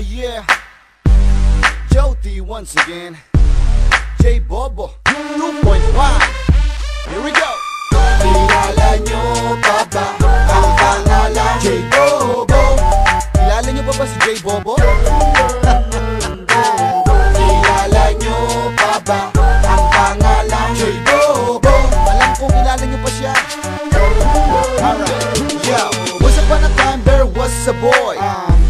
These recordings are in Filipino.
Yeah, Jody once again. J Bobo 2.5. Here we go. Kilala nyo pa ba ang pangalan J Bobo? Kilala nyo pa ba si J Bobo? Kilala nyo pa ba ang pangalan J Bobo? Alam ko kilala nyo pa siya. Alright, yo. Once upon a time there was a boy.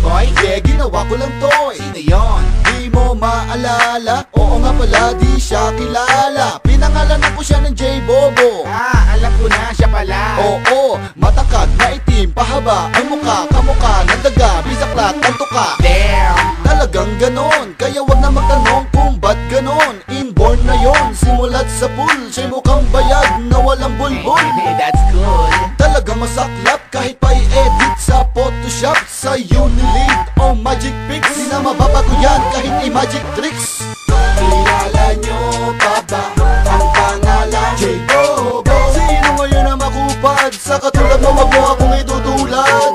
Boy? Yeah, ginawa ko lang toy. Sino yun? Di mo maalala? Oo nga pala, di siya kilala. Pinangalanan ko siya ng J Bobo. Alam ko na siya pala. Oo, matakad na itim, pahaba ang mukha, kamukha ng daga, bisaklat, ang tuka. Damn. Talagang ganon, kaya wag na magtanong kung ba't ganon. Inborn na yon, simulat sa pool, siya'y mukhang bayag na walang bulbul. That's good. Talagang masaklap kahit pa i-edit sa Photoshop, sa Unilink o Magic Pix. Di na mababago yan kahit i-magic tricks. Kilala nyo pa ba ang pangalan J Bobo? Sino ngayon na makupad? Sa katulad mo wag mo akong itutulad.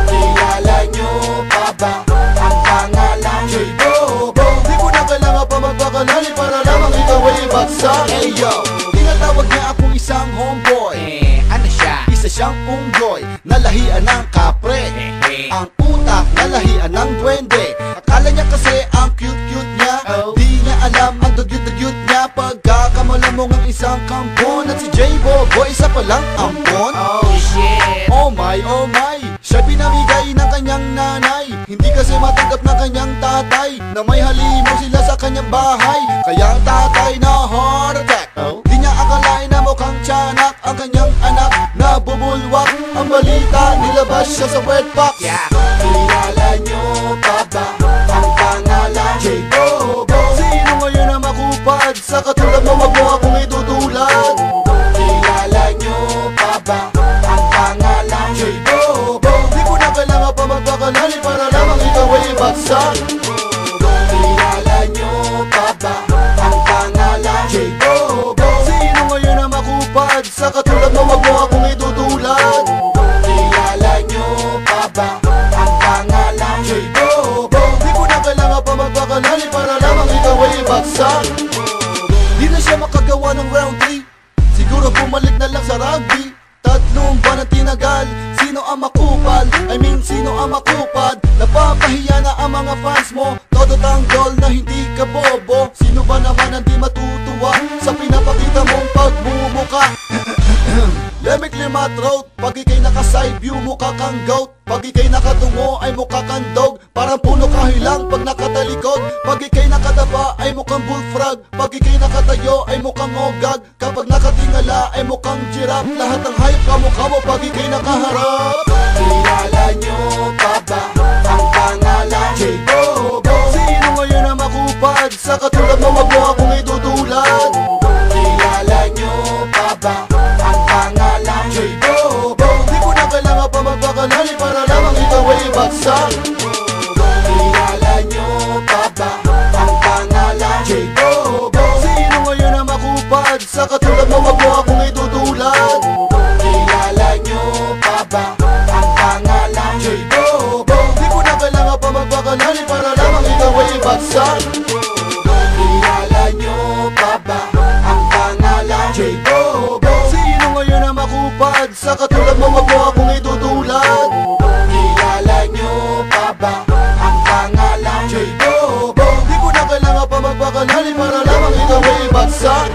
Kilala nyo pa ba ang pangalan J Bobo? Di ko na kailangan pa magpakalali para lamang ikaw ay ibagsak. Hey yo, tinatawag niya akong isang homeboy. Ano siya? Isa siyang unggoy, nalahian ng kapre. Ang utak, nalahian ng duwende. Akala niya kasi ang cute-cute niya. Di niya alam ang dugyot-dugyot niya. Pagkakamalamong ang isang kampon. At si J Bobo, isa palang ampon. Oh shit. Oh my, siya pinamigay ng kanyang nanay. Hindi kasi matanggap ng kanyang tatay na may halimaw sila sa kanyang bahay. Kaya ang tatay na heart attack. Di niya akalain na mukhang tiyanak ang kanyang anak na bubulwak. Ang balita, nilabas siya sa wet box. Yeah. Kilala nyo pa ba ang pangalan J Bobo? Sino ngayon na makupad? Sa katulad mo wag mo akong itutulad. Kilala nyo pa ba ang pangalan J Bobo? Di ko na kailangan pa magpakalali para lamang ikaw ay ibagsak. Kilala nyo pa ba ang pangalan J Bobo? Sino ngayon na makupad? Sa katulad mo wag mo akong itutulad. Kilala nyo pa ba ang pangalan J Bobo? Di ko na kailangan pa magpakalali para lamang ikaw ay ibagsak. Di na siya makagawa ng round 3. Siguro bumalik na lang sa rugby. Tatlong buwan ang tinagal. Sino ang makupad? Sino ang makupad? Napapahiya na ang mga fans mo. Todo tanggol na hindi ka bobo. Sino ba naman ang di matutuwa sa pinapakita mong pagmumuka? Let me clear my throat. Pag ikay naka-side view, mukha kang goat. Pag ikay nakatungo, ay mukha kang dog. Parang puno kahilang pag nakatalikod. Pag ikay nakadapa, ay mukhang bullfrog. Pag ikay nakatayo, ay mukhang ogag. Kapag nakatingala, ay mukhang giraffe. Lahat ng hayop kamukha mo pag ikay nakaharap. Kilala nyo pa ba ang pangalan J Bobo? Sino ngayon na makupad? Sa katulad mo wag mo akong itutulad. Kilala nyo pa ba ang pangalan J Bobo? Di ko na kailangan pa magpakalali para lamang ikaw ay ibagsak. Kilala nyo pa ba ang pangalan J Bobo? Sino ngayon na makupad? Sa katulad mo wag mo akong itutulad. Kilala nyo pa ba ang pangalan J Bobo? Di ko na kailangan pa magpakalali para lamang ikaw ay ibagsak. Kilala nyo pa ba ang pangalan J Bobo? Sino ngayon na makupad? Sa katulad mo wag mo akong itutulad. Kilala nyo pa ba ang pangalan J Bobo? Di ko na kailangan pa magpakalali para lamang ikaw ay ibagsak.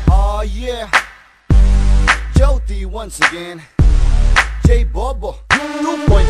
Oh yeah, Jody once again. J Bobo 2.5.